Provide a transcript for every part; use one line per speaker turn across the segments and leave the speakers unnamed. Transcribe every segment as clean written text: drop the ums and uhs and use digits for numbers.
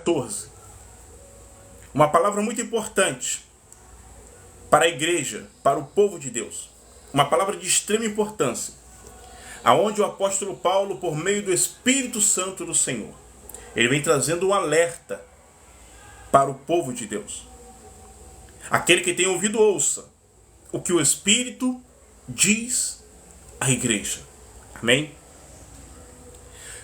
14. Uma palavra muito importante para a igreja, para o povo de Deus. Uma palavra de extrema importância, aonde o apóstolo Paulo, por meio do Espírito Santo do Senhor, ele vem trazendo um alerta para o povo de Deus. Aquele que tem ouvido, ouça o que o Espírito diz à igreja. Amém?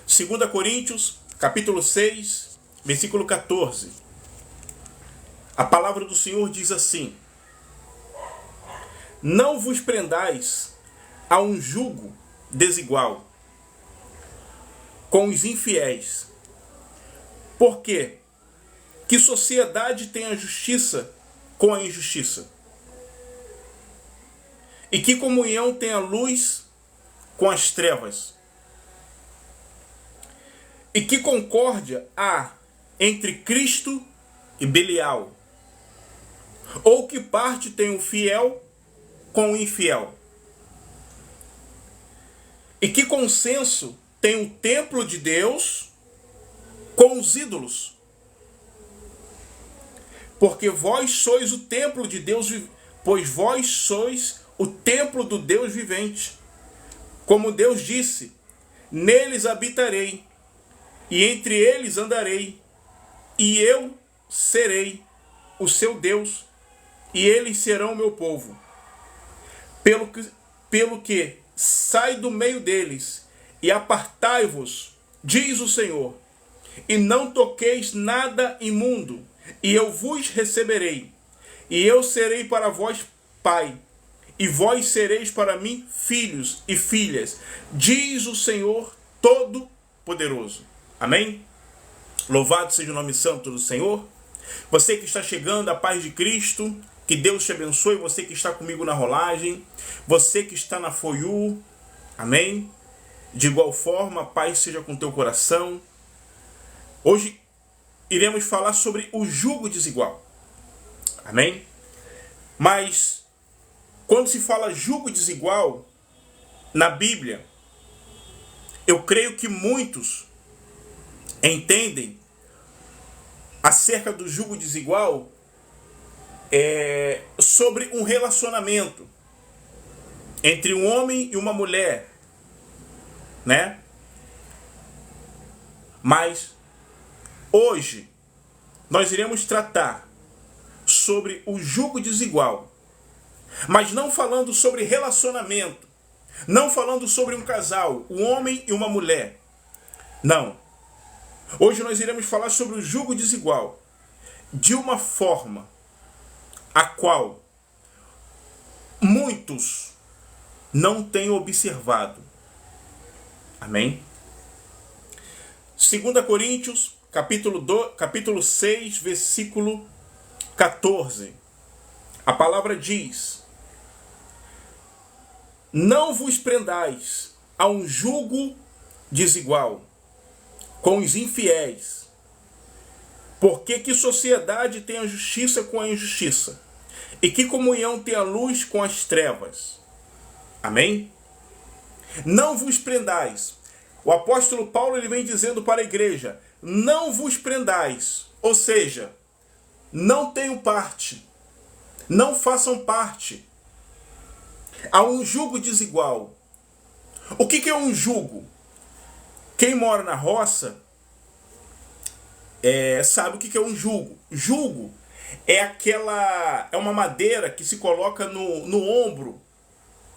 2 Coríntios, capítulo 6, versículo 14. A palavra do Senhor diz assim: não vos prendais a um jugo desigual com os infiéis. Porque que sociedade tem a justiça com a injustiça? E que comunhão tem a luz com as trevas? E que concórdia há entre Cristo e Belial? Ou que parte tem o fiel com o infiel? E que consenso tem o templo de Deus com os ídolos? Porque vós sois o templo de Deus, pois vós sois o templo do Deus vivente. Como Deus disse: neles habitarei, e entre eles andarei, e eu serei o seu Deus, e eles serão o meu povo. Pelo que sai do meio deles, e apartai-vos, diz o Senhor, e não toqueis nada imundo, e eu vos receberei, e eu serei para vós pai, e vós sereis para mim filhos e filhas, diz o Senhor Todo-Poderoso. Amém? Louvado seja o nome santo do Senhor. Você que está chegando, a paz de Cristo, que Deus te abençoe. Você que está comigo na rolagem, você que está na FOIU, amém? De igual forma, a paz seja com teu coração. Hoje iremos falar sobre o jugo desigual, amém? Mas quando se fala jugo desigual na Bíblia, eu creio que muitos entendem acerca do jugo desigual sobre um relacionamento entre um homem e uma mulher, né? Mas hoje nós iremos tratar sobre o jugo desigual, mas não falando sobre relacionamento, não falando sobre um casal, um homem e uma mulher. Não. Hoje nós iremos falar sobre o jugo desigual de uma forma a qual muitos não têm observado. Amém? 2 Coríntios, capítulo 6, versículo 14. A palavra diz: não vos prendais a um jugo desigual com os infiéis. Porque que sociedade tem a justiça com a injustiça? E que comunhão tem a luz com as trevas? Amém? Não vos prendais. O apóstolo Paulo ele vem dizendo para a igreja: não vos prendais. Ou seja, não tenham parte. Não façam parte a um jugo desigual. O que é um jugo? Quem mora na roça sabe o que é um jugo. Jugo é uma madeira que se coloca no ombro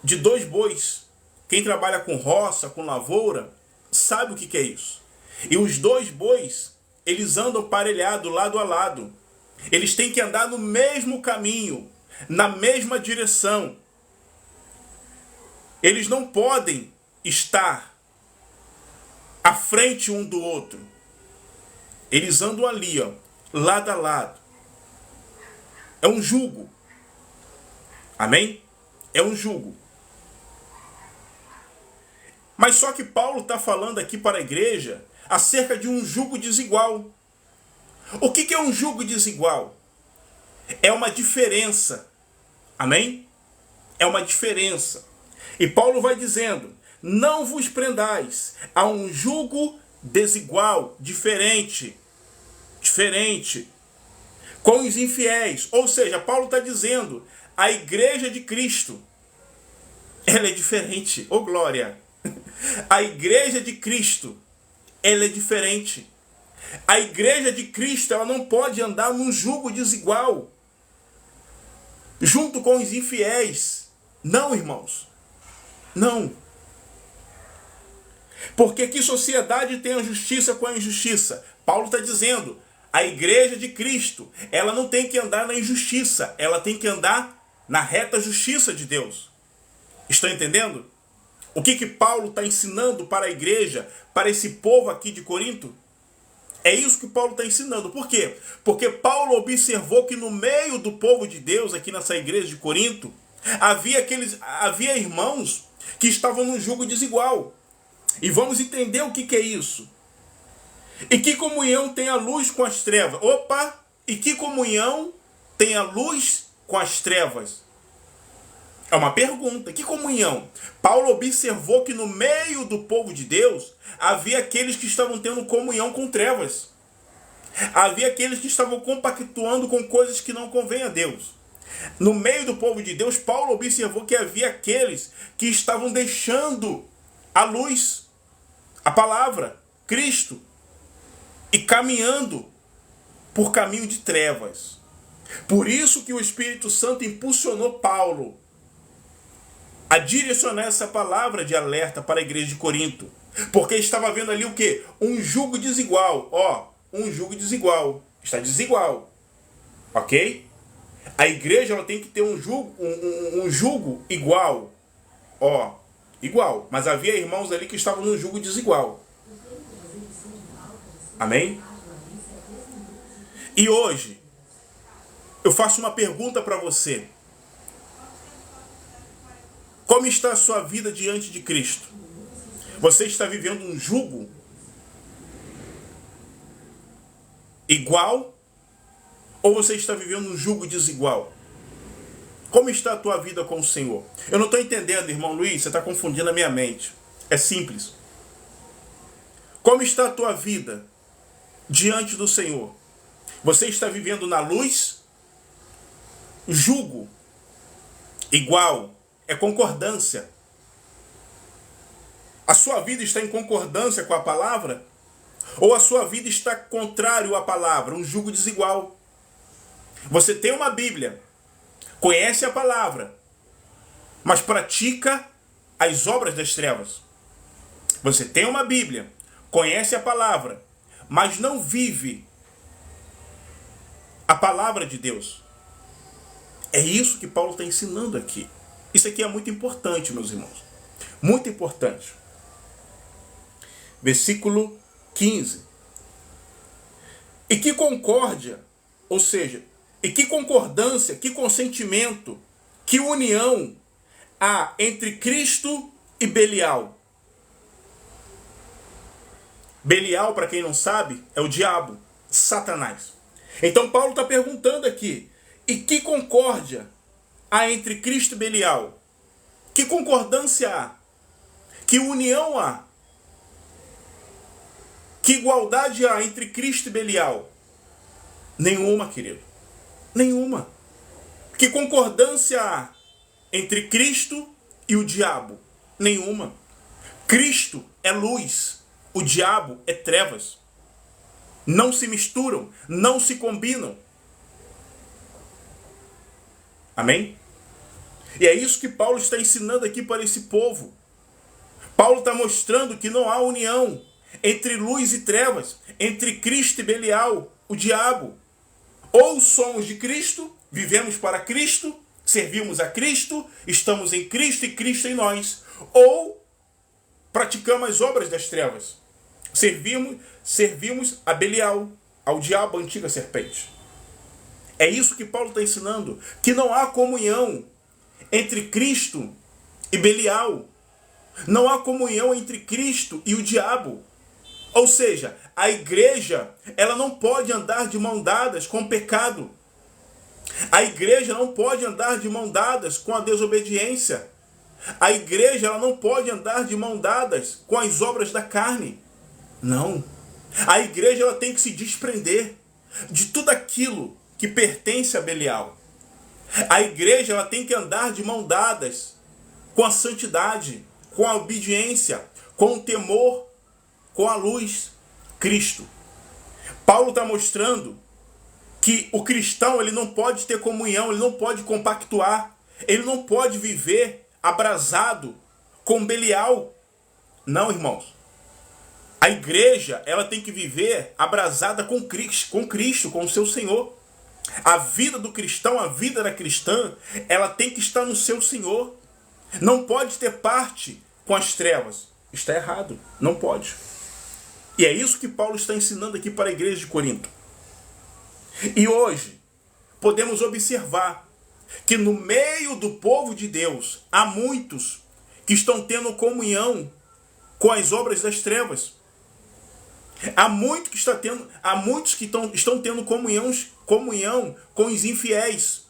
de dois bois. Quem trabalha com roça, com lavoura, sabe o que é isso. E os dois bois, eles andam parelhados, lado a lado. Eles têm que andar no mesmo caminho, na mesma direção. Eles não podem estar à frente um do outro. Eles andam ali, ó, lado a lado. É um jugo. Amém? É um jugo. Mas só que Paulo está falando aqui para a igreja acerca de um jugo desigual. O que é um jugo desigual? É uma diferença. Amém? É uma diferença. E Paulo vai dizendo: não vos prendais a um jugo desigual, diferente diferente com os infiéis. Ou seja, Paulo está dizendo, a igreja de Cristo, ela é diferente. Ô glória! A igreja de Cristo, ela é diferente. A igreja de Cristo, ela não pode andar num jugo desigual junto com os infiéis. Não, irmãos. Não. Porque que sociedade tem a justiça com a injustiça? Paulo está dizendo, a igreja de Cristo, ela não tem que andar na injustiça, ela tem que andar na reta justiça de Deus. Estão entendendo? O que Paulo está ensinando para a igreja, para esse povo aqui de Corinto? É isso que Paulo está ensinando. Por quê? Porque Paulo observou que no meio do povo de Deus, aqui nessa igreja de Corinto, havia irmãos que estavam num jugo desigual. E vamos entender o que é isso. E que comunhão tem a luz com as trevas? Opa! E que comunhão tem a luz com as trevas? É uma pergunta. Que comunhão? Paulo observou que no meio do povo de Deus havia aqueles que estavam tendo comunhão com trevas. Havia aqueles que estavam compactuando com coisas que não convêm a Deus. No meio do povo de Deus, Paulo observou que havia aqueles que estavam deixando a luz, a palavra, Cristo, e caminhando por caminho de trevas. Por isso que o Espírito Santo impulsionou Paulo a direcionar essa palavra de alerta para a igreja de Corinto. Porque estava vendo ali o quê? Um jugo desigual. Um jugo desigual. Está desigual. Ok? A igreja ela tem que ter um jugo igual. Igual. Mas havia irmãos ali que estavam num jugo desigual. Amém? E hoje, eu faço uma pergunta para você. Como está a sua vida diante de Cristo? Você está vivendo um jugo igual ou você está vivendo um jugo desigual? Como está a tua vida com o Senhor? Eu não estou entendendo, irmão Luiz, você está confundindo a minha mente. É simples. Como está a tua vida diante do Senhor? Você está vivendo na luz? Jugo igual. É concordância. A sua vida está em concordância com a palavra? Ou a sua vida está contrário à palavra? Um jugo desigual. Você tem uma Bíblia, conhece a palavra, mas pratica as obras das trevas. Você tem uma Bíblia, conhece a palavra, mas não vive a palavra de Deus. É isso que Paulo está ensinando aqui. Isso aqui é muito importante, meus irmãos. Muito importante. Versículo 15. E que concórdia, ou seja, e que concordância, que consentimento, que união há entre Cristo e Belial. Belial, para quem não sabe, é o diabo, Satanás. Então Paulo está perguntando aqui, e que concórdia há entre Cristo e Belial? Que concordância há? Que união há? Que igualdade há entre Cristo e Belial? Nenhuma, querido. Nenhuma. Que concordância há entre Cristo e o diabo? Nenhuma. Cristo é luz, o diabo é trevas. Não se misturam, não se combinam. Amém? E é isso que Paulo está ensinando aqui para esse povo. Paulo está mostrando que não há união entre luz e trevas, entre Cristo e Belial, o diabo. Ou somos de Cristo, vivemos para Cristo, servimos a Cristo, estamos em Cristo e Cristo em nós. Ou praticamos as obras das trevas. Servimos a Belial, ao diabo, a antiga serpente. É isso que Paulo está ensinando, que não há comunhão entre Cristo e Belial. Não há comunhão entre Cristo e o diabo. Ou seja, a igreja, ela não pode andar de mão dadas com o pecado. A igreja não pode andar de mão dadas com a desobediência. A igreja, ela não pode andar de mão dadas com as obras da carne. Não. A igreja, ela tem que se desprender. de tudo aquilo que pertence a Belial. A igreja ela tem que andar de mão dadas com a santidade, com a obediência, com o temor, com a luz, Cristo. Paulo está mostrando que o cristão ele não pode ter comunhão, ele não pode compactuar, ele não pode viver abrasado com Belial. Não, irmãos. A igreja ela tem que viver abrasada com Cristo, com o seu Senhor. A vida do cristão, a vida da cristã, ela tem que estar no seu Senhor. Não pode ter parte com as trevas. Está errado. Não pode. E é isso que Paulo está ensinando aqui para a igreja de Corinto. E hoje, podemos observar que no meio do povo de Deus, há muitos que estão tendo comunhão com as obras das trevas. Há muitos que estão tendo comunhão com os infiéis.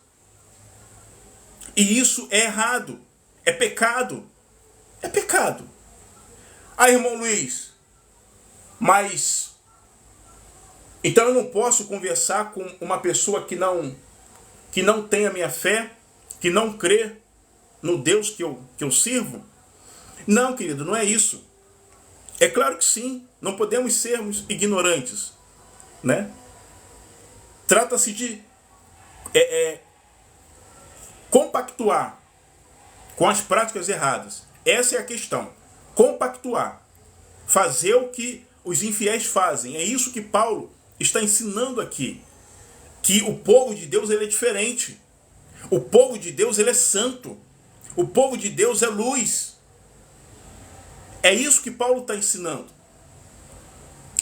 E isso é errado. É pecado. É pecado. Ah, irmão Luiz, mas então eu não posso conversar com uma pessoa que não tem a minha fé, que não crê no Deus que eu sirvo? Não, querido, não é isso. É claro que sim, não podemos sermos ignorantes, né? Trata-se de compactuar com as práticas erradas. Essa é a questão. Compactuar. Fazer o que os infiéis fazem. É isso que Paulo está ensinando aqui. Que o povo de Deus ele é diferente. O povo de Deus ele é santo. O povo de Deus é luz. É isso que Paulo está ensinando.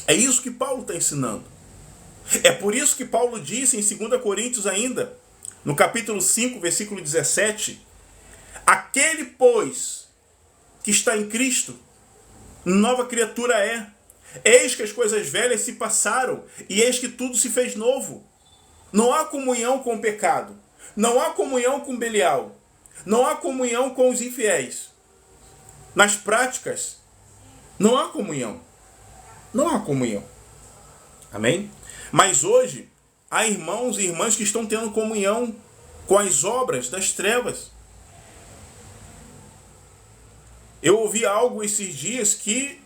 É isso que Paulo está ensinando. É por isso que Paulo disse em 2 Coríntios ainda, no capítulo 5, versículo 17, aquele, pois, que está em Cristo, nova criatura é. Eis que as coisas velhas se passaram, e eis que tudo se fez novo. Não há comunhão com o pecado. Não há comunhão com Belial. Não há comunhão com os infiéis. Nas práticas, não há comunhão. Não há comunhão. Amém? Mas hoje, há irmãos e irmãs que estão tendo comunhão com as obras das trevas. Eu ouvi algo esses dias que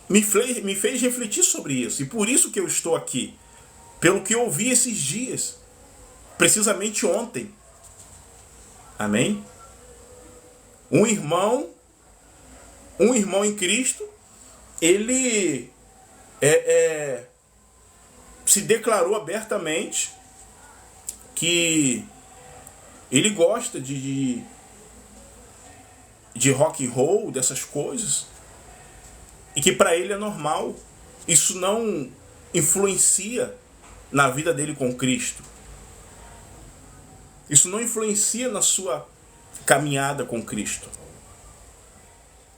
me fez refletir sobre isso. E por isso que eu estou aqui. Pelo que eu ouvi esses dias. Precisamente ontem. Amém? Um irmão em Cristo, ele se declarou abertamente que ele gosta de rock and roll, dessas coisas, e que para ele é normal. Isso não influencia na vida dele com Cristo. Isso não influencia na sua caminhada com Cristo.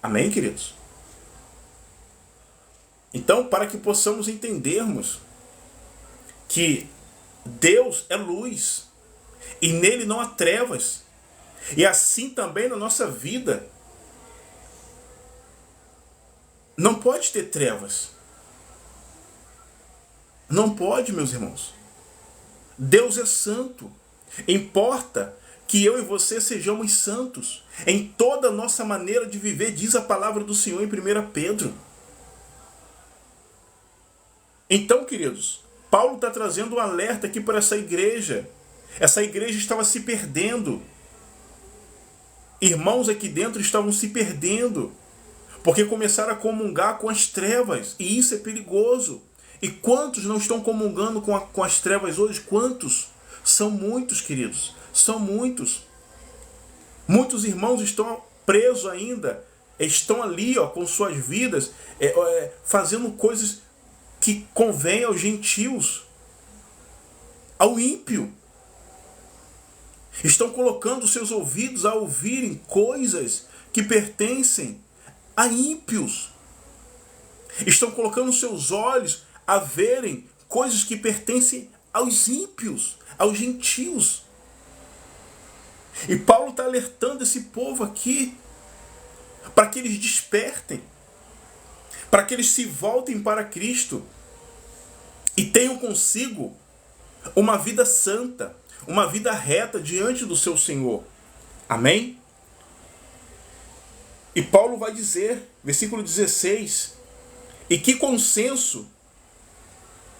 Amém, queridos? Então, para que possamos entendermos que Deus é luz e nele não há trevas, e assim também na nossa vida não pode ter trevas. Não pode, meus irmãos. Deus é santo. Importa que eu e você sejamos santos em toda a nossa maneira de viver, diz a palavra do Senhor em 1 Pedro. Então, queridos, Paulo está trazendo um alerta aqui para essa igreja. Essa igreja estava se perdendo. Irmãos aqui dentro estavam se perdendo, porque começaram a comungar com as trevas, e isso é perigoso. E quantos não estão comungando com as trevas hoje? Quantos? São muitos, queridos. São muitos. Muitos irmãos estão presos ainda. Estão ali com suas vidas, fazendo coisas que convêm aos gentios, ao ímpio. Estão colocando seus ouvidos a ouvirem coisas que pertencem a ímpios. Estão colocando seus olhos a verem coisas que pertencem aos ímpios, aos gentios. E Paulo está alertando esse povo aqui para que eles despertem, para que eles se voltem para Cristo e tenham consigo uma vida santa, uma vida reta diante do seu Senhor. Amém? E Paulo vai dizer, versículo 16, e que consenso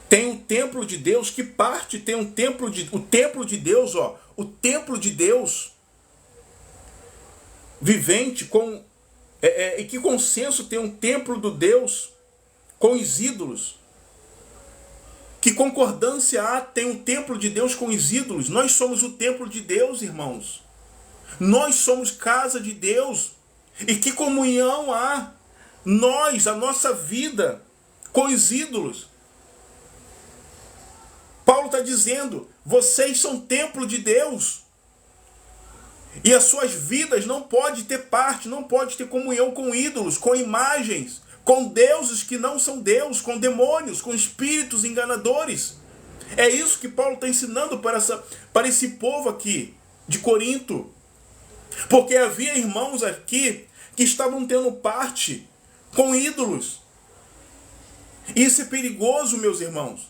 tem o templo de Deus, que parte tem o templo de Deus, o templo de Deus vivente, e que consenso tem um templo do Deus com os ídolos? Que concordância há tem um templo de Deus com os ídolos? Nós somos o templo de Deus, irmãos. Nós somos casa de Deus. E que comunhão há nós, a nossa vida, com os ídolos? Paulo está dizendo, vocês são templo de Deus. E as suas vidas não podem ter parte, não podem ter comunhão com ídolos, com imagens, com deuses que não são Deus, com demônios, com espíritos enganadores. É isso que Paulo está ensinando para esse povo aqui de Corinto. Porque havia irmãos aqui que estavam tendo parte com ídolos. E isso é perigoso, meus irmãos.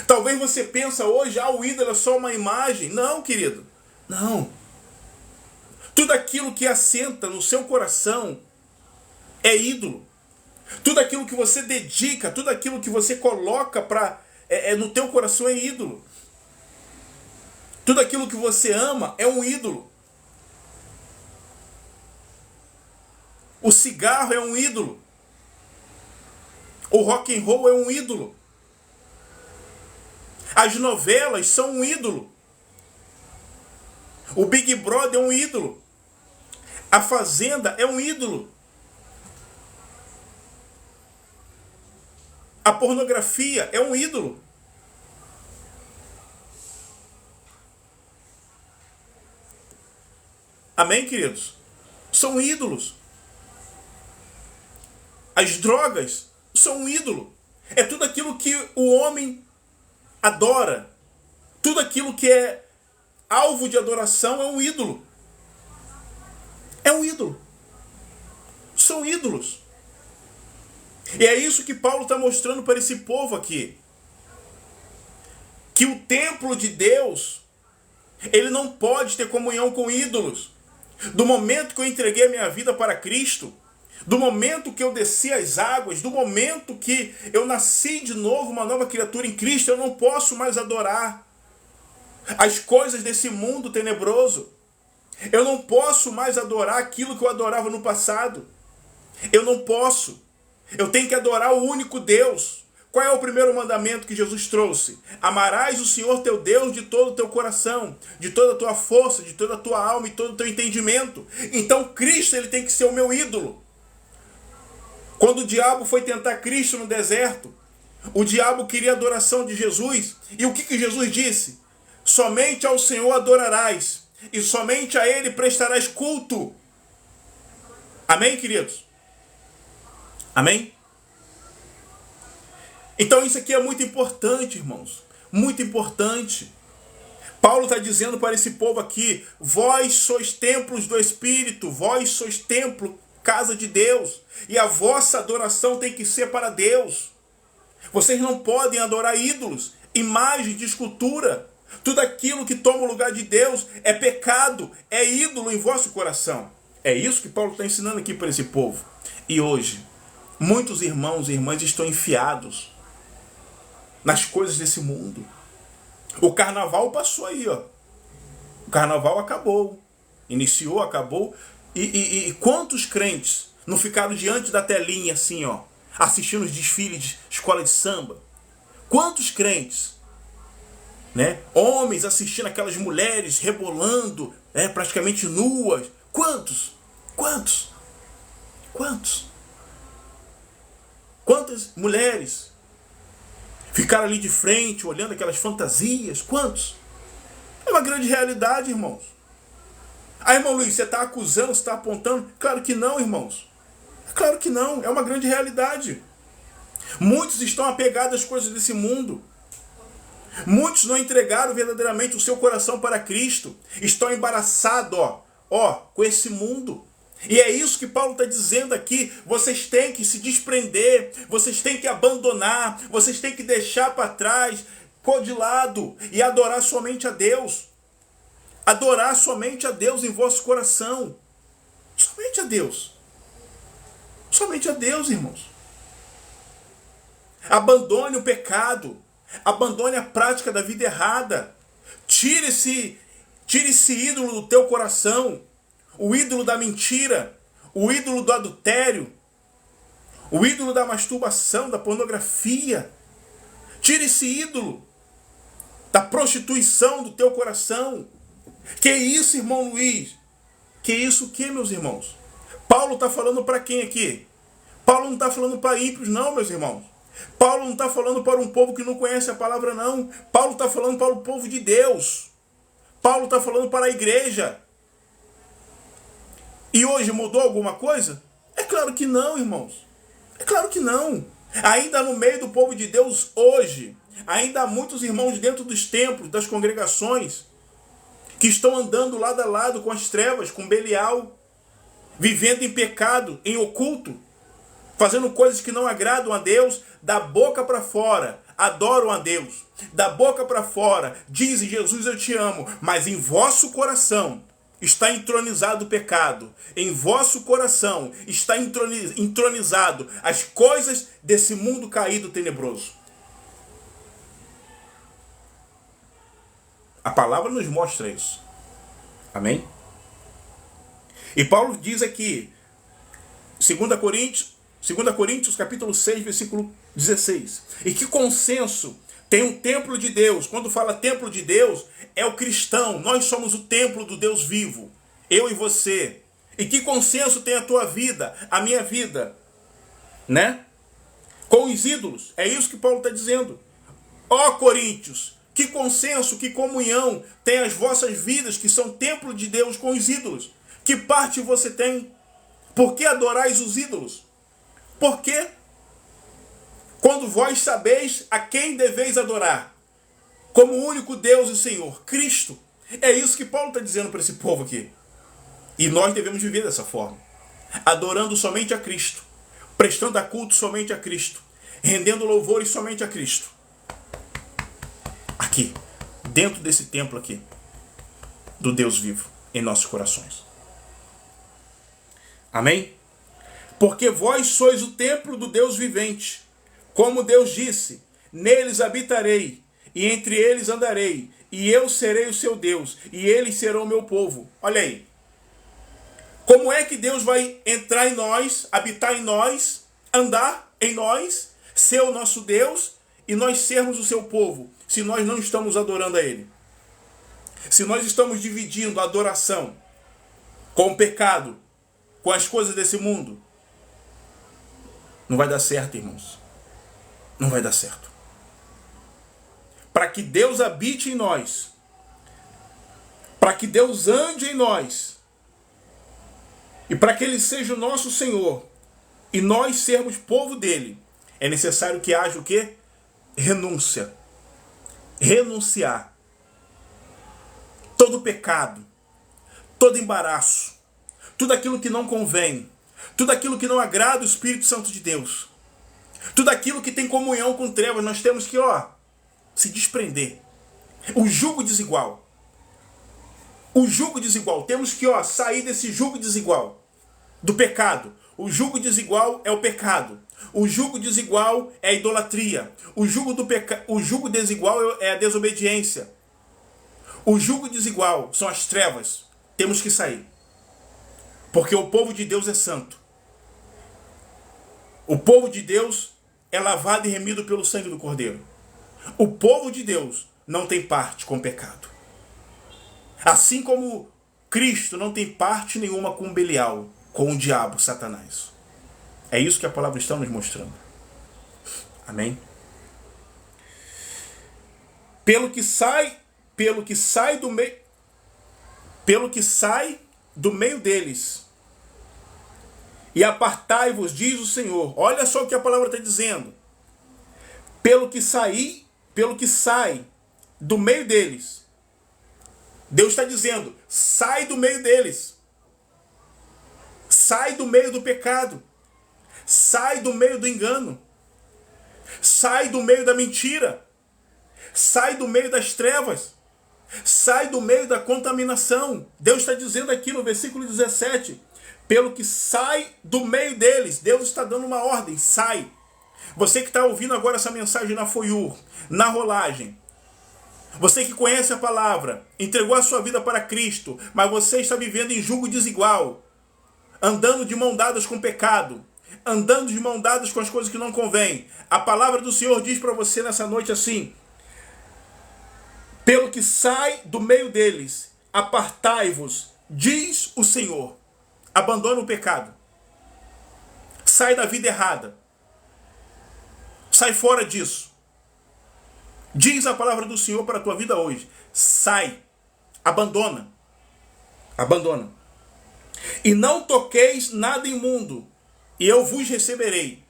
Talvez você pense hoje, o ídolo é só uma imagem. Não, querido. Não. Tudo aquilo que assenta no seu coração é ídolo. Tudo aquilo que você dedica, tudo aquilo que você coloca no teu coração é ídolo. Tudo aquilo que você ama é um ídolo. O cigarro é um ídolo. O rock and roll é um ídolo. As novelas são um ídolo. O Big Brother é um ídolo. A Fazenda é um ídolo. A pornografia é um ídolo. Amém, queridos? São ídolos. As drogas são um ídolo. É tudo aquilo que o homem adora. Tudo aquilo que é alvo de adoração é um ídolo. É um ídolo. São ídolos. E é isso que Paulo está mostrando para esse povo aqui. Que o templo de Deus, ele não pode ter comunhão com ídolos. Do momento que eu entreguei a minha vida para Cristo, do momento que eu desci as águas, do momento que eu nasci de novo, uma nova criatura em Cristo, eu não posso mais adorar as coisas desse mundo tenebroso. Eu não posso mais adorar aquilo que eu adorava no passado. Eu não posso. Eu tenho que adorar o único Deus. Qual é o primeiro mandamento que Jesus trouxe? Amarás o Senhor teu Deus de todo o teu coração, de toda a tua força, de toda a tua alma e todo o teu entendimento. Então Cristo, ele tem que ser o meu ídolo. Quando o diabo foi tentar Cristo no deserto, o diabo queria a adoração de Jesus. E o que Jesus disse? Somente ao Senhor adorarás, e somente a Ele prestarás culto. Amém, queridos? Amém? Então isso aqui é muito importante, irmãos. Muito importante. Paulo está dizendo para esse povo aqui, vós sois templos do Espírito, vós sois templo, casa de Deus, e a vossa adoração tem que ser para Deus. Vocês não podem adorar ídolos, imagens de escultura. Tudo aquilo que toma o lugar de Deus é pecado, é ídolo em vosso coração. É isso que Paulo está ensinando aqui para esse povo. E hoje, muitos irmãos e irmãs estão enfiados nas coisas desse mundo. O carnaval passou aí, ó. O carnaval acabou. Iniciou, acabou. E quantos crentes não ficaram diante da telinha assim, ó, assistindo os desfiles de escola de samba? Quantos crentes, né? Homens assistindo aquelas mulheres rebolando, praticamente nuas. Quantos? Quantos? Quantos? Quantas mulheres ficaram ali de frente, olhando aquelas fantasias? Quantos? É uma grande realidade, irmãos. Ah, irmão Luiz, você está acusando, você está apontando? Claro que não, irmãos. Claro que não, é uma grande realidade. Muitos estão apegados às coisas desse mundo. Muitos não entregaram verdadeiramente o seu coração para Cristo. Estão embaraçados, com esse mundo. E é isso que Paulo está dizendo aqui. Vocês têm que se desprender, vocês têm que abandonar, vocês têm que deixar para trás, pôr de lado e adorar somente a Deus. Adorar somente a Deus em vosso coração. Somente a Deus. Somente a Deus, irmãos. Abandone o pecado. Abandone a prática da vida errada. Tire esse ídolo do teu coração. O ídolo da mentira. O ídolo do adultério. O ídolo da masturbação, da pornografia. Tire esse ídolo da prostituição do teu coração. Que isso, irmão Luiz? Que isso o que, meus irmãos? Paulo está falando para quem aqui? Paulo não está falando para ímpios, não, meus irmãos. Paulo não está falando para um povo que não conhece a palavra, não. Paulo está falando para o povo de Deus. Paulo está falando para a igreja. E hoje mudou alguma coisa? É claro que não, irmãos. É claro que não. Ainda no meio do povo de Deus hoje, ainda há muitos irmãos dentro dos templos, das congregações, que estão andando lado a lado com as trevas, com Belial, vivendo em pecado, em oculto, fazendo coisas que não agradam a Deus, da boca para fora, adoram a Deus. Da boca para fora, dizem: Jesus, eu te amo, mas em vosso coração está entronizado o pecado. Em vosso coração está entronizado as coisas desse mundo caído tenebroso. A palavra nos mostra isso. Amém? E Paulo diz aqui, 2 Coríntios capítulo 6, versículo 16. E que consenso tem um templo de Deus? Quando fala templo de Deus, é o cristão. Nós somos o templo do Deus vivo. Eu e você. E que consenso tem a tua vida, a minha vida? Né? Com os ídolos. É isso que Paulo está dizendo. Ó Coríntios, que consenso, que comunhão tem as vossas vidas, que são templo de Deus, com os ídolos? Que parte você tem? Por que adorais os ídolos? Por quê? Quando vós sabeis a quem deveis adorar, como o único Deus e Senhor, Cristo. É isso que Paulo está dizendo para esse povo aqui. E nós devemos viver dessa forma. Adorando somente a Cristo. Prestando a culto somente a Cristo. Rendendo louvores somente a Cristo. Aqui, dentro desse templo aqui, do Deus vivo, em nossos corações. Amém? Porque vós sois o templo do Deus vivente. Como Deus disse: neles habitarei, e entre eles andarei, e eu serei o seu Deus, e eles serão o meu povo. Olha aí. Como é que Deus vai entrar em nós, habitar em nós, andar em nós, ser o nosso Deus, e nós sermos o seu povo, se nós não estamos adorando a Ele? Se nós estamos dividindo a adoração com o pecado, com as coisas desse mundo, não vai dar certo, irmãos. Não vai dar certo. Para que Deus habite em nós, para que Deus ande em nós, e para que Ele seja o nosso Senhor, e nós sermos povo dele, é necessário que haja o quê? Renúncia. Renunciar. Todo pecado, todo embaraço, tudo aquilo que não convém, tudo aquilo que não agrada o Espírito Santo de Deus, tudo aquilo que tem comunhão com trevas, nós temos que, se desprender. O jugo desigual. O jugo desigual. Temos que, sair desse jugo desigual. Do pecado. O jugo desigual é o pecado. O jugo desigual é a idolatria. O jugo desigual é a desobediência. O jugo desigual são as trevas. Temos que sair. Porque o povo de Deus é santo. O povo de Deus é lavado e remido pelo sangue do Cordeiro. O povo de Deus não tem parte com o pecado. Assim como Cristo não tem parte nenhuma com Belial, com o diabo, Satanás. É isso que a palavra está nos mostrando. Amém? Pelo que sai do meio deles. E apartai-vos, diz o Senhor. Olha só o que a palavra está dizendo. Pelo que sai do meio deles. Deus está dizendo: sai do meio deles. Sai do meio do pecado. Sai do meio do engano. Sai do meio da mentira. Sai do meio das trevas. Sai do meio da contaminação. Deus está dizendo aqui no versículo 17, pelo que sai do meio deles. Deus está dando uma ordem, sai. Você que está ouvindo agora essa mensagem na Foiur, na rolagem, você que conhece a palavra, entregou a sua vida para Cristo, mas você está vivendo em julgo desigual, andando de mão dadas com o pecado, andando de mão dadas com as coisas que não convêm. A palavra do Senhor diz para você nessa noite assim: pelo que sai do meio deles, apartai-vos, diz o Senhor. Abandona o pecado. Sai da vida errada. Sai fora disso. Diz a palavra do Senhor para a tua vida hoje. Sai. Abandona. Abandona. E não toqueis nada imundo, e eu vos receberei.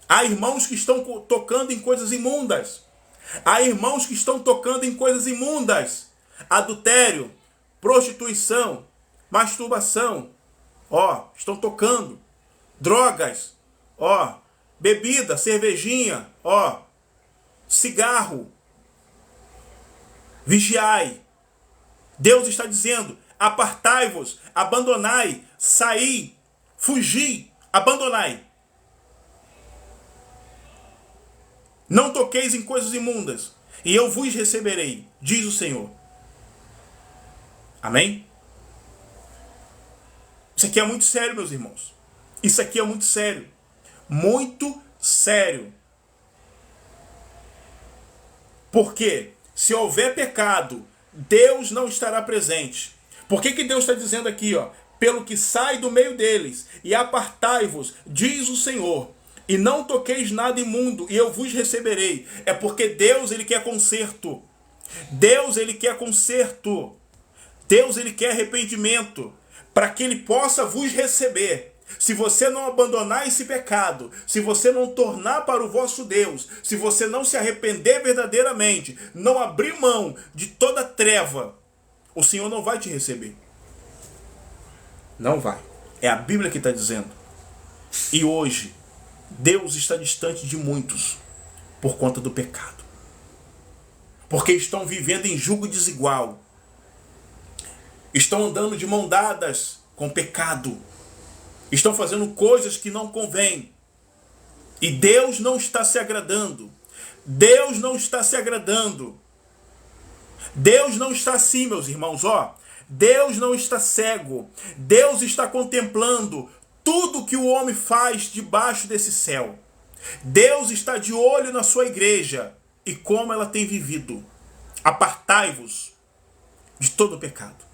Há irmãos que estão tocando em coisas imundas. Há irmãos que estão tocando em coisas imundas. Adultério, prostituição, masturbação. Estão tocando. Drogas. Bebida, cervejinha. Cigarro. Vigiai. Deus está dizendo: apartai-vos, abandonai, saí, fugi, abandonai. Não toqueis em coisas imundas, e eu vos receberei, diz o Senhor. Amém? Isso aqui é muito sério, meus irmãos. Isso aqui é muito sério. Muito sério. Porque se houver pecado, Deus não estará presente. Por que Deus está dizendo aqui, pelo que sai do meio deles, e apartai-vos, diz o Senhor, e não toqueis nada imundo, e eu vos receberei. É porque Deus, ele quer conserto. Deus, ele quer conserto. Deus, ele quer arrependimento, para que ele possa vos receber. Se você não abandonar esse pecado, se você não tornar para o vosso Deus, se você não se arrepender verdadeiramente, não abrir mão de toda treva, o Senhor não vai te receber. Não vai. É a Bíblia que está dizendo. E hoje, Deus está distante de muitos por conta do pecado. Porque estão vivendo em julgo desigual. Estão andando de mão dadas com o pecado. Estão fazendo coisas que não convêm. E Deus não está se agradando. Deus não está se agradando. Deus não está assim, meus irmãos. Deus não está cego. Deus está contemplando tudo que o homem faz debaixo desse céu. Deus está de olho na sua igreja e como ela tem vivido. Apartai-vos de todo o pecado.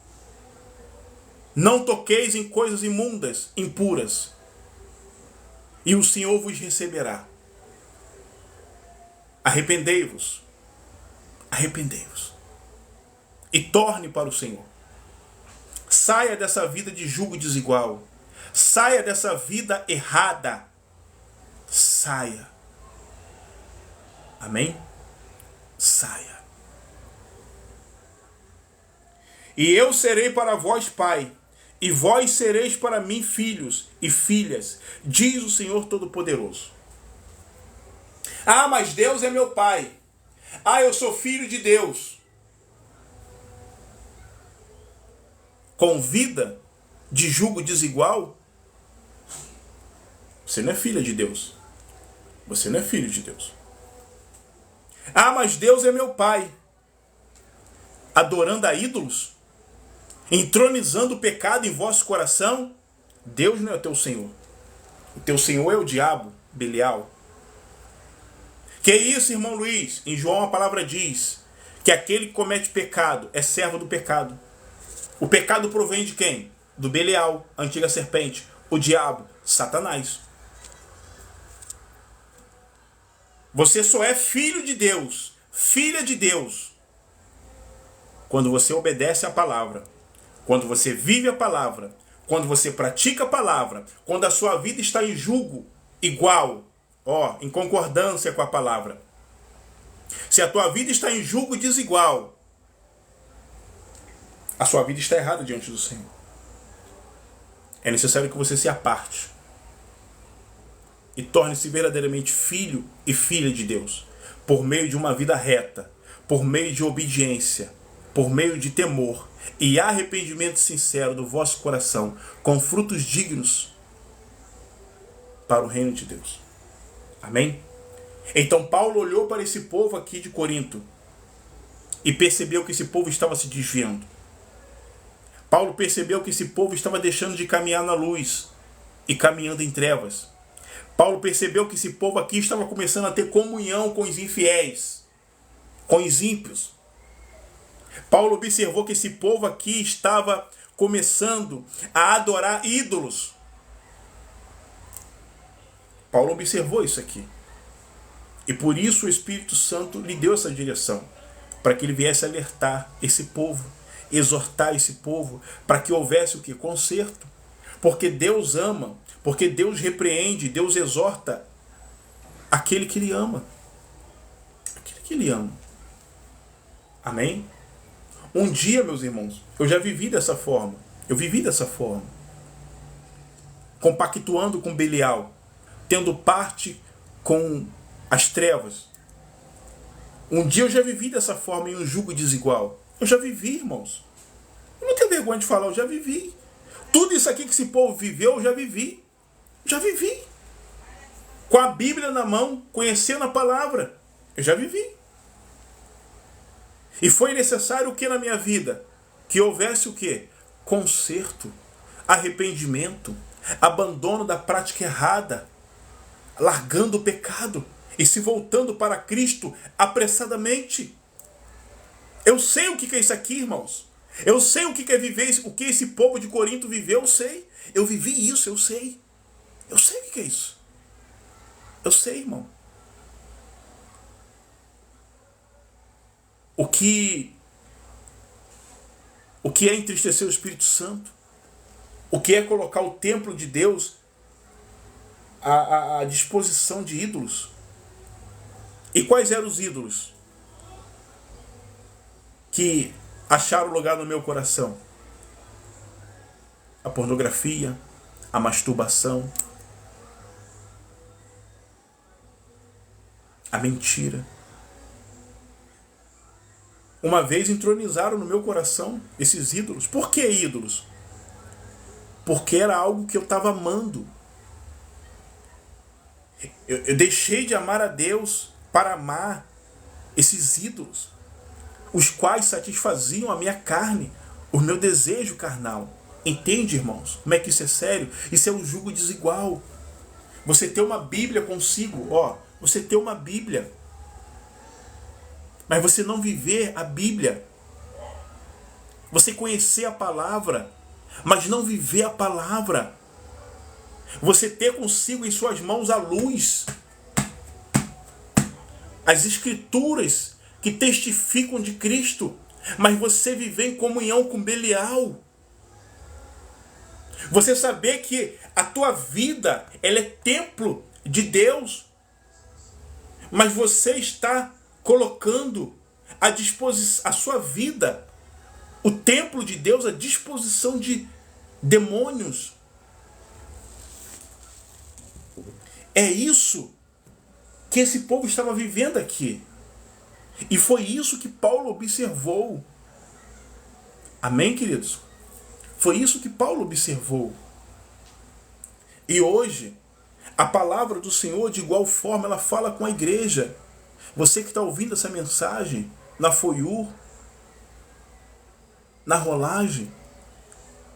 Não toqueis em coisas imundas, impuras, e o Senhor vos receberá. Arrependei-vos. Arrependei-vos. E torne para o Senhor. Saia dessa vida de julgo desigual. Saia dessa vida errada. Saia. Amém? Saia. E eu serei para vós pai, e vós sereis para mim filhos e filhas, diz o Senhor Todo-Poderoso. Mas Deus é meu pai. Eu sou filho de Deus. Com vida de julgo desigual, você não é filha de Deus. Você não é filho de Deus. Mas Deus é meu pai. Adorando a ídolos? Entronizando o pecado em vosso coração? Deus não é o teu Senhor. O teu Senhor é o diabo, Belial. Que isso, irmão Luiz? Em João a palavra diz que aquele que comete pecado é servo do pecado. O pecado provém de quem? Do Belial, a antiga serpente. O diabo, Satanás. Você só é filho de Deus, filha de Deus, quando você obedece à palavra. Quando você vive a palavra, quando você pratica a palavra, quando a sua vida está em julgo igual, em concordância com a palavra. Se a tua vida está em julgo desigual, a sua vida está errada diante do Senhor. É necessário que você se aparte e torne-se verdadeiramente filho e filha de Deus, por meio de uma vida reta, por meio de obediência, por meio de temor e arrependimento sincero do vosso coração, com frutos dignos para o reino de Deus. Amém? Então Paulo olhou para esse povo aqui de Corinto e percebeu que esse povo estava se desviando. Paulo percebeu que esse povo estava deixando de caminhar na luz e caminhando em trevas. Paulo percebeu que esse povo aqui estava começando a ter comunhão com os infiéis, com os ímpios. Paulo observou que esse povo aqui estava começando a adorar ídolos. Paulo observou isso aqui. E por isso o Espírito Santo lhe deu essa direção, para que ele viesse alertar esse povo, exortar esse povo, para que houvesse o que? Conserto. Porque Deus ama, porque Deus repreende, Deus exorta aquele que ele ama. Aquele que ele ama. Amém? Um dia, meus irmãos, eu já vivi dessa forma. Eu vivi dessa forma. Compactuando com Belial, tendo parte com as trevas. Um dia eu já vivi dessa forma em um jugo desigual. Eu já vivi, irmãos. Eu não tenho vergonha de falar, eu já vivi. Tudo isso aqui que esse povo viveu, eu já vivi. Já vivi. Com a Bíblia na mão, conhecendo a palavra. Eu já vivi. E foi necessário o que na minha vida? Que houvesse o que? Conserto, arrependimento, abandono da prática errada, largando o pecado e se voltando para Cristo apressadamente. Eu sei o que é isso aqui, irmãos. Eu sei o que é viver, o que esse povo de Corinto viveu, eu sei. Eu vivi isso, eu sei. Eu sei o que é isso. Eu sei, irmão. O que é entristecer o Espírito Santo? O que é colocar o templo de Deus à disposição de ídolos? E quais eram os ídolos que acharam lugar no meu coração? A pornografia, a masturbação, a mentira. Uma vez entronizaram no meu coração esses ídolos. Por que ídolos? Porque era algo que eu estava amando. Eu deixei de amar a Deus para amar esses ídolos, os quais satisfaziam a minha carne, o meu desejo carnal. Entende, irmãos? Como é que isso é sério? Isso é um jugo desigual. Você ter uma Bíblia consigo, você ter uma Bíblia, mas você não viver a Bíblia. Você conhecer a palavra, mas não viver a palavra. Você ter consigo em suas mãos a luz, as escrituras que testificam de Cristo, mas você viver em comunhão com Belial. Você saber que a tua vida, ela é templo de Deus, mas você está colocando a sua vida, o templo de Deus, à disposição de demônios. É isso que esse povo estava vivendo aqui. E foi isso que Paulo observou. Amém, queridos? Foi isso que Paulo observou. E hoje, a palavra do Senhor, de igual forma, ela fala com a igreja. Você que está ouvindo essa mensagem na Foiur, na rolagem,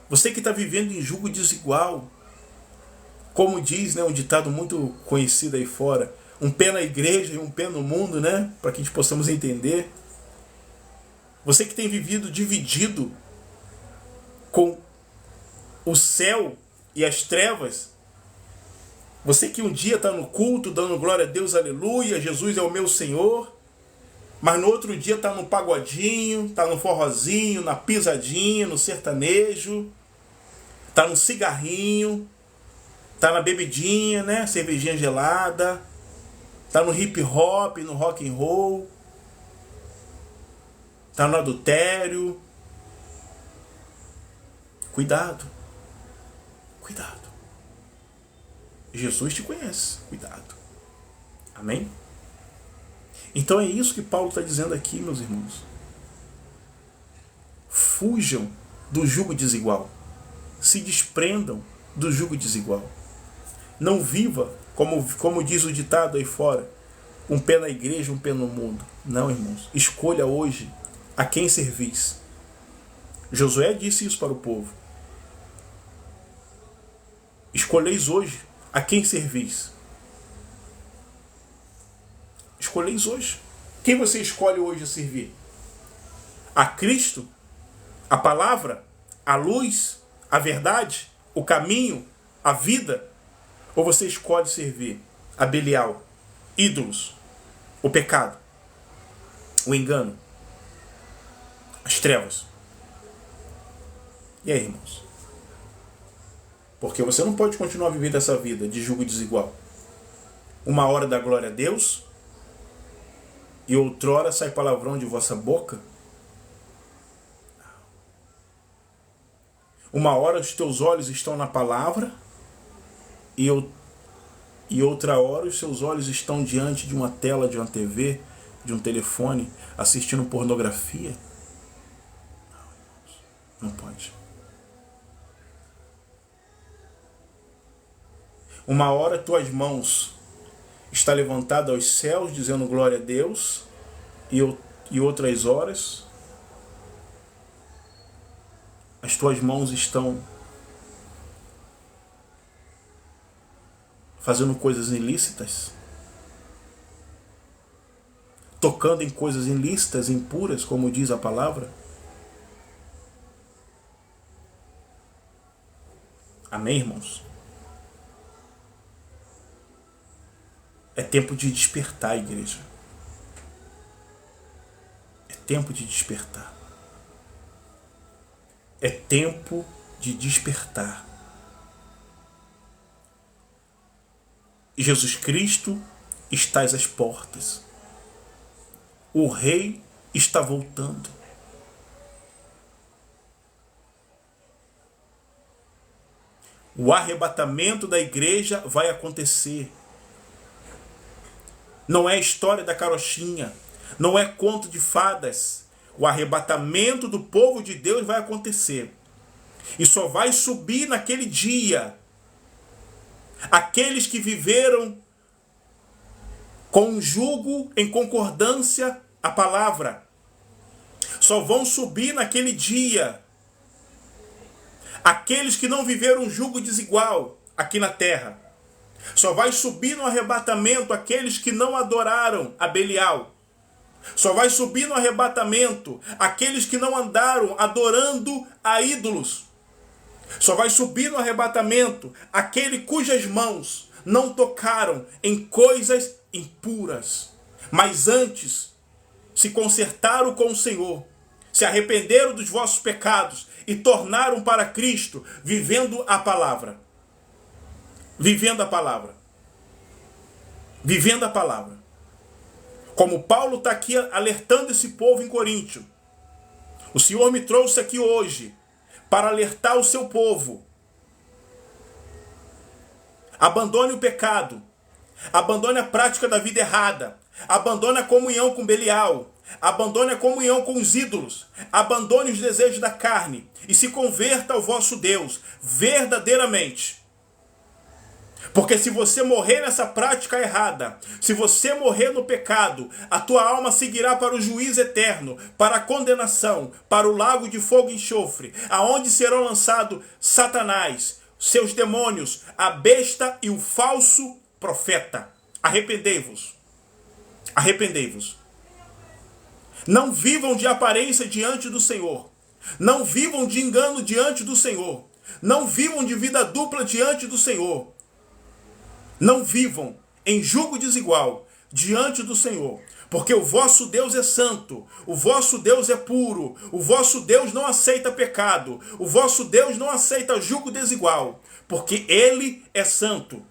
você que está vivendo em jugo desigual, como diz, um ditado muito conhecido aí fora, um pé na igreja e um pé no mundo, para que a gente possamos entender. Você que tem vivido dividido com o céu e as trevas, você que um dia está no culto, dando glória a Deus, aleluia, Jesus é o meu Senhor, mas no outro dia está no pagodinho, está no forrozinho, na pisadinha, no sertanejo, está no cigarrinho, está na bebidinha, cervejinha gelada, está no hip hop, no rock and roll, está no adultério. Cuidado. Cuidado. Jesus te conhece. Cuidado. Amém? Então é isso que Paulo está dizendo aqui, meus irmãos. Fujam do jugo desigual. Se desprendam do jugo desigual. Não viva, como diz o ditado aí fora, um pé na igreja, um pé no mundo. Não, irmãos. Escolha hoje a quem servis. Josué disse isso para o povo. Escolheis hoje a quem servis. Escolheis hoje. Quem você escolhe hoje a servir? A Cristo? A palavra? A luz? A verdade? O caminho? A vida? Ou você escolhe servir a Belial? Ídolos? O pecado? O engano? As trevas? E aí, irmãos? Porque você não pode continuar vivendo essa vida de jugo desigual. Uma hora dá glória a Deus e outrora sai palavrão de vossa boca. Uma hora os teus olhos estão na palavra e outra hora os seus olhos estão diante de uma tela, de uma TV, de um telefone, assistindo pornografia. Não pode. Uma hora tuas mãos está levantada aos céus, dizendo glória a Deus, e outras horas as tuas mãos estão fazendo coisas ilícitas, tocando em coisas ilícitas, impuras, como diz a palavra. Amém, irmãos? É tempo de despertar, igreja. É tempo de despertar. É tempo de despertar. E Jesus Cristo está às portas. O Rei está voltando. O arrebatamento da igreja vai acontecer. Não é história da carochinha, não é conto de fadas. O arrebatamento do povo de Deus vai acontecer. E só vai subir naquele dia aqueles que viveram com um jugo em concordância à palavra. Só vão subir naquele dia aqueles que não viveram um jugo desigual aqui na terra. Só vai subir no arrebatamento aqueles que não adoraram a Belial. Só vai subir no arrebatamento aqueles que não andaram adorando a ídolos. Só vai subir no arrebatamento aquele cujas mãos não tocaram em coisas impuras, mas antes se consertaram com o Senhor, se arrependeram dos vossos pecados e tornaram para Cristo, vivendo a palavra. Vivendo a palavra. Vivendo a palavra. Como Paulo está aqui alertando esse povo em Coríntio. O Senhor me trouxe aqui hoje para alertar o seu povo. Abandone o pecado. Abandone a prática da vida errada. Abandone a comunhão com Belial. Abandone a comunhão com os ídolos. Abandone os desejos da carne. E se converta ao vosso Deus verdadeiramente. Porque se você morrer nessa prática errada, se você morrer no pecado, a tua alma seguirá para o juízo eterno, para a condenação, para o lago de fogo e enxofre, aonde serão lançados Satanás, seus demônios, a besta e o falso profeta. Arrependei-vos. Arrependei-vos. Não vivam de aparência diante do Senhor. Não vivam de engano diante do Senhor. Não vivam de vida dupla diante do Senhor. Não vivam em jugo desigual diante do Senhor, porque o vosso Deus é santo, o vosso Deus é puro, o vosso Deus não aceita pecado, o vosso Deus não aceita jugo desigual, porque Ele é santo.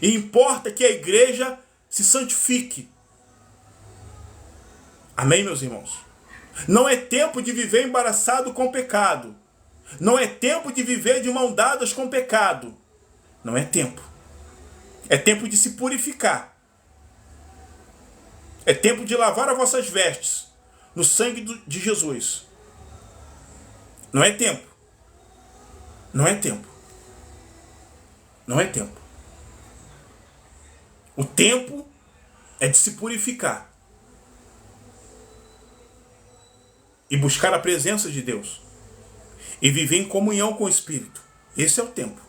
E importa que a igreja se santifique. Amém, meus irmãos? Não é tempo de viver embaraçado com o pecado. Não é tempo de viver de mãos dadas com o pecado. Não é tempo. É tempo de se purificar. É tempo de lavar as vossas vestes no sangue de Jesus. Não é tempo. Não é tempo. Não é tempo. O tempo é de se purificar e buscar a presença de Deus e viver em comunhão com o Espírito. Esse é o tempo.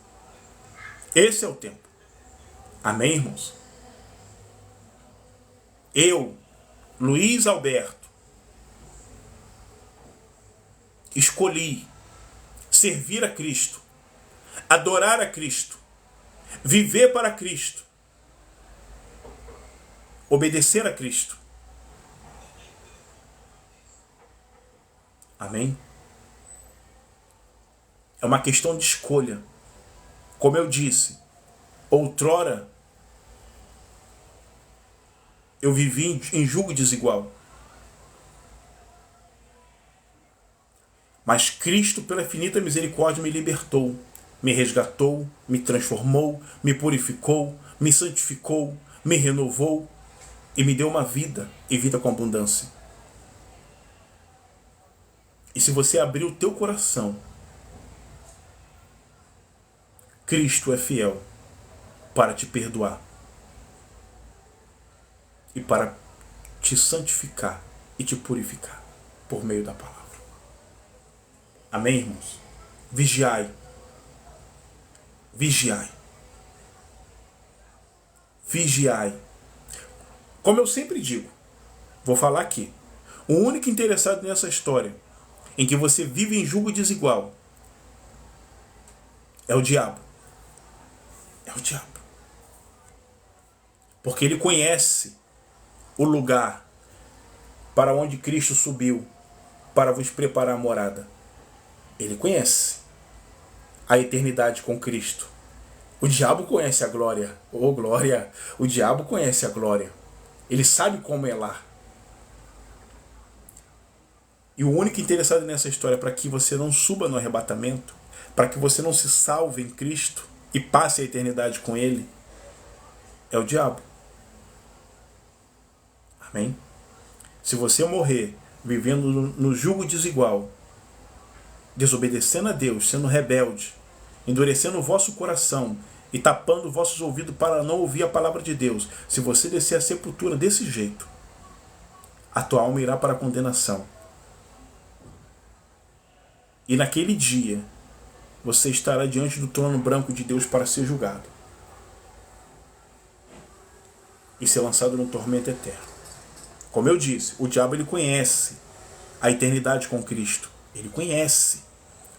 Esse é o tempo. Amém, irmãos? Eu, Luiz Alberto, escolhi servir a Cristo, adorar a Cristo, viver para Cristo, obedecer a Cristo. Amém? É uma questão de escolha. Como eu disse, outrora eu vivi em julgo desigual. Mas Cristo, pela infinita misericórdia, me libertou, me resgatou, me transformou, me purificou, me santificou, me renovou e me deu uma vida, e vida com abundância. E se você abrir o teu coração, Cristo é fiel para te perdoar e para te santificar e te purificar por meio da palavra. Amém, irmãos? Vigiai. Vigiai. Vigiai. Como eu sempre digo, vou falar aqui. O único interessado nessa história, em que você vive em julgo desigual, é o diabo. É o diabo. Porque ele conhece o lugar para onde Cristo subiu para vos preparar a morada. Ele conhece a eternidade com Cristo. O diabo conhece a glória. Oh, glória! O diabo conhece a glória. Ele sabe como é lá. E o único interessado nessa história para que você não suba no arrebatamento, para que você não se salve em Cristo e passe a eternidade com Ele, é o diabo. Amém? Se você morrer vivendo no jugo desigual, desobedecendo a Deus, sendo rebelde, endurecendo o vosso coração e tapando vossos ouvidos para não ouvir a palavra de Deus, se você descer a sepultura desse jeito, a tua alma irá para a condenação. E naquele dia, você estará diante do trono branco de Deus para ser julgado e ser lançado no tormento eterno. Como eu disse, o diabo ele conhece a eternidade com Cristo. Ele conhece.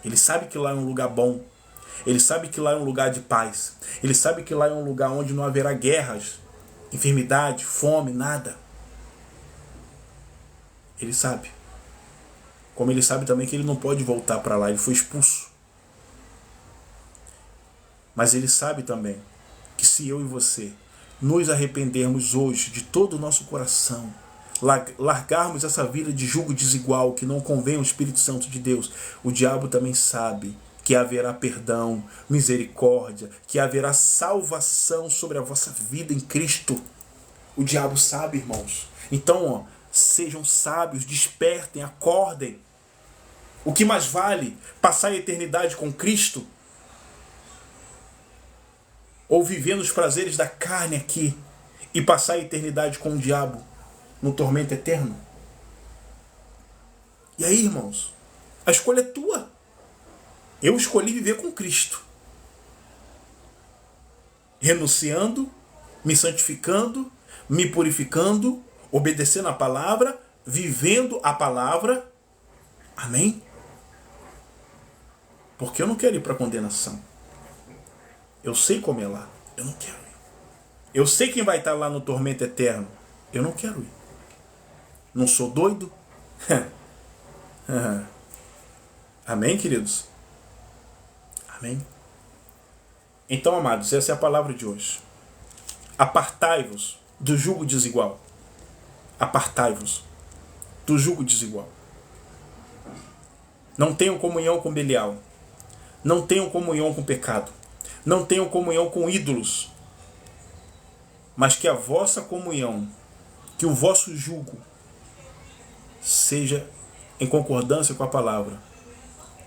Ele sabe que lá é um lugar bom. Ele sabe que lá é um lugar de paz. Ele sabe que lá é um lugar onde não haverá guerras, enfermidade, fome, nada. Ele sabe. Como ele sabe também que ele não pode voltar para lá. Ele foi expulso. Mas ele sabe também que se eu e você nos arrependermos hoje de todo o nosso coração, largarmos essa vida de julgo desigual que não convém ao Espírito Santo de Deus, o diabo também sabe que haverá perdão, misericórdia, que haverá salvação sobre a vossa vida em Cristo. O diabo sabe, irmãos. Então, sejam sábios, despertem, acordem. O que mais vale? Passar a eternidade com Cristo? Ou viver nos prazeres da carne aqui e passar a eternidade com o diabo no tormento eterno? E aí, irmãos, a escolha é tua. Eu escolhi viver com Cristo, renunciando, me santificando, me purificando, obedecendo a palavra, vivendo a palavra. Amém? Porque eu não quero ir para a condenação. Eu sei como é lá. Eu não quero ir. Eu sei quem vai estar lá no tormento eterno. Eu não quero ir. Não sou doido? Amém, queridos? Amém? Então, amados, essa é a palavra de hoje. Apartai-vos do jugo desigual. Apartai-vos do jugo desigual. Não tenham comunhão com Belial. Não tenham comunhão com o pecado. Não tenham comunhão com ídolos, mas que a vossa comunhão, que o vosso jugo seja em concordância com a palavra,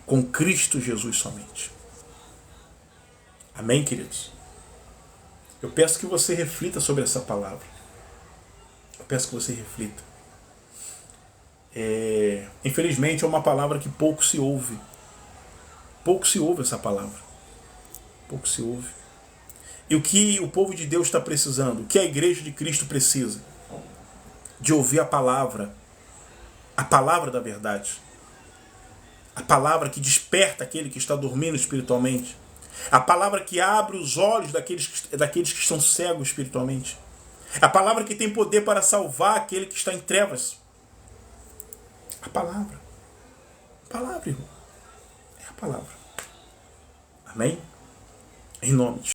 com Cristo Jesus somente. Amém, queridos? Eu peço que você reflita sobre essa palavra. Eu peço que você reflita. Infelizmente é uma palavra que pouco se ouve. Pouco se ouve essa palavra. Pouco se ouve. E o que o povo de Deus está precisando? O que a igreja de Cristo precisa? De ouvir a palavra da verdade. A palavra que desperta aquele que está dormindo espiritualmente. A palavra que abre os olhos daqueles que estão cegos espiritualmente. A palavra que tem poder para salvar aquele que está em trevas. A palavra. A palavra, irmão. É a palavra. Amém? Em nome de